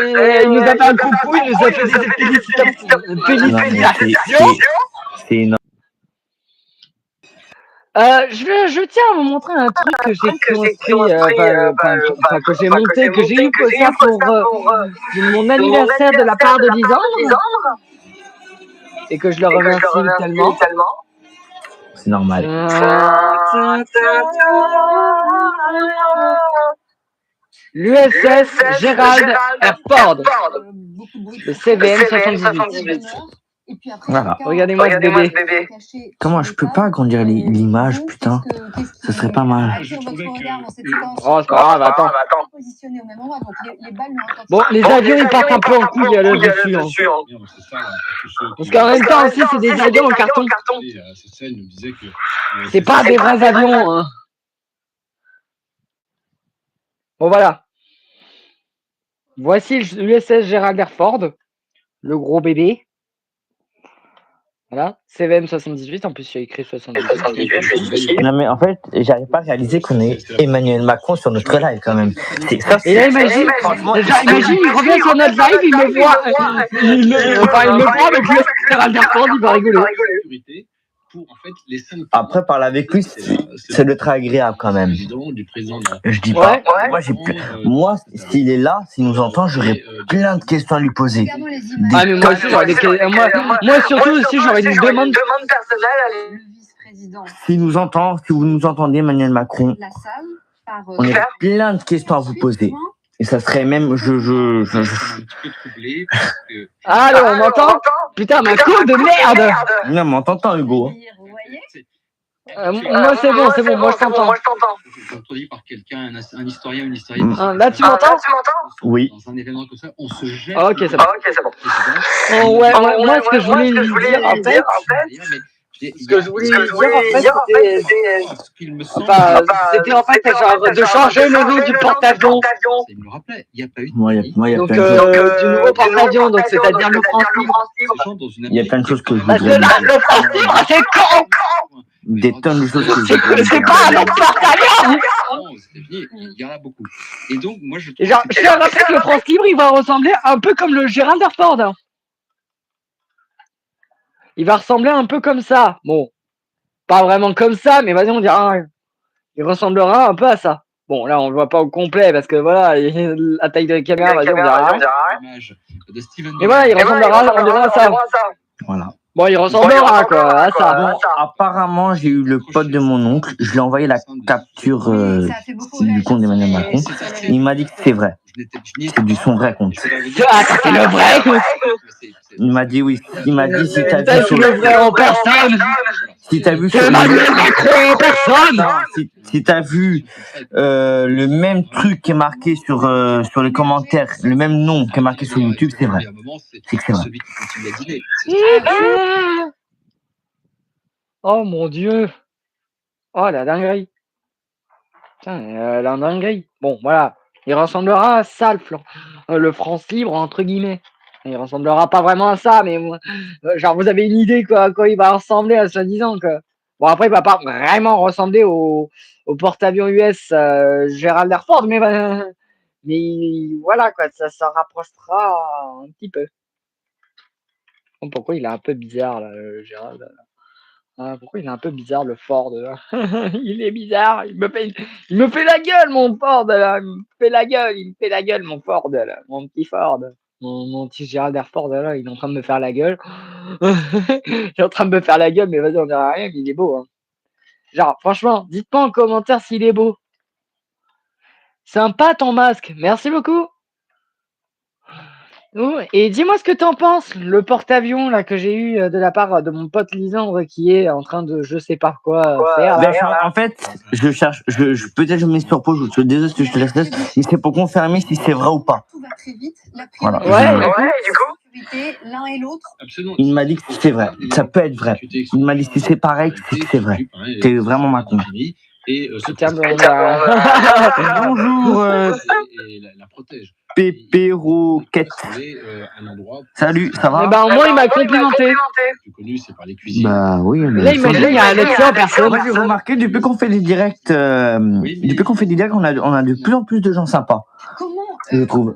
il nous a fait un coucou, il nous a fait des félicitations. C'est énorme. Je tiens à vous montrer un truc que j'ai construit, que j'ai monté, que j'ai eu pour ça pour mon anniversaire de la part de Lisandre. Et que je le remercie tellement. C'est normal. L'USS Gerald R. Ford. Le CVM 78. Voilà. Regardez-moi ce bébé. Comment je peux pas agrandir l'image, putain? Ce serait pas mal. Oh, c'est pas grave, attends. Bon, les avions ils partent un peu en couille là-dessus. Parce qu'en même temps aussi, c'est des avions en carton. C'est pas des vrais avions. Hein. Bon, voilà. Voici l'USS Gerald R. Ford, le gros bébé. Voilà, CVM 78, en plus il y a écrit 78. Non mais en fait, j'arrive pas à réaliser qu'on est Emmanuel Macron sur notre live quand même. Et là imagine, il revient sur notre live, il me voit, il me voit avec le Gerald R. Ford, il va rigoler. Après, parler avec lui, c'est le très agréable quand même. Je dis pas. Moi, s'il est là, s'il nous entend, j'aurais plein de questions à lui poser. Ah, mais moi aussi, j'aurais des questions. Moi, surtout aussi, j'aurais une demande personnelle. S'il nous entend, si vous nous entendez, Emmanuel Macron, on a plein de questions à vous poser. Et ça serait même, Allô, on m'entend? Putain, ma cour de merde! Non, mais on t'entend, Hugo. Moi, c'est bon, moi, je t'entends. Introduit par quelqu'un, un historien, une historienne. Là, tu m'entends? Oui. Dans un événement comme ça, on se jette. Ok, c'est bon. Moi, ce que je voulais lui dire, en fait, c'était en fait genre de changer le nom du porte-avions. Il me le rappelait, il n'y a pas eu de donc, du nouveau porte-avions, donc c'est-à-dire le France Libre. Il y a plein de choses que je Parce que là, le France Libre, c'est con! Des tonnes de choses que je voudrais. C'est pas un autre porte-avions! Il y en a beaucoup. Et donc, moi, je trouve. Genre, je te rappelle que le France Libre, il va ressembler un peu comme le Gerald R. Ford. Il va ressembler un peu comme ça. Bon, pas vraiment comme ça, mais vas-y, on dira. Il ressemblera un peu à ça. Bon, là, on le voit pas au complet parce que voilà, la taille de la caméra, vas-y, on dira. Mais voilà, il ressemblera, on dira à ça. Voilà. Bon, il ressemblera quoi à ça. Bon, apparemment, j'ai eu le pote de mon oncle. Je lui ai envoyé la capture du compte d'Emmanuel Macron. Il m'a dit que c'est vrai. C'est son vrai compte. Ah, c'est le vrai compte. Il m'a dit oui. Il m'a dit si t'as vu sur le vrai en personne. Si t'as vu sur Emmanuel Macron en personne. Si t'as vu le même truc qui est marqué sur les commentaires, le même nom qui est marqué sur YouTube, c'est vrai. C'est que c'est vrai. Oh mon Dieu. Oh la dinguerie. Putain, la dinguerie. Bon, voilà. Il ressemblera à ça, le France Libre, entre guillemets. Il ressemblera pas vraiment à ça, mais genre, vous avez une idée, quoi, à quoi il va ressembler, à soi-disant, quoi. Bon, après, il va pas vraiment ressembler au porte-avions US Gerald R. Ford, mais voilà, quoi, ça s'en rapprochera un petit peu. Bon, pourquoi il est un peu bizarre, là, Gerald? Pourquoi il est un peu bizarre, le Ford, là? Il est bizarre, il me fait la gueule, mon Ford, là. Il me fait la gueule, mon Ford, là. Mon petit Ford. Mon petit Gerald R. Ford, là, il est en train de me faire la gueule. Il est en train de me faire la gueule, mais vas-y, on dira rien, il est beau, hein. Genre, franchement, dites-moi en commentaire s'il est beau. Sympa ton masque, merci beaucoup. Et dis-moi ce que t'en penses, le porte-avions là que j'ai eu de la part de mon pote Lisandre qui est en train de je sais pas quoi faire. En fait, je cherche, peut-être je me mets sur pause, je suis désolé si je te laisse, mais c'est pour confirmer si c'est vrai ou pas. Voilà. Ouais, du coup. L'un et l'autre. Il m'a dit que c'est vrai, ça peut être vrai. Il m'a dit que c'est pareil, que c'est vrai. T'es vraiment Macron. Bonjour. La protège. Pépéroquette. Salut, ça va? Eh ben, au moins, il m'a complimenté. Bah oui. Mais là, imagine, il y a un accès en personne. Moi, j'ai remarqué, depuis qu'on fait des directs, on a de plus en plus de gens sympas. Je trouve.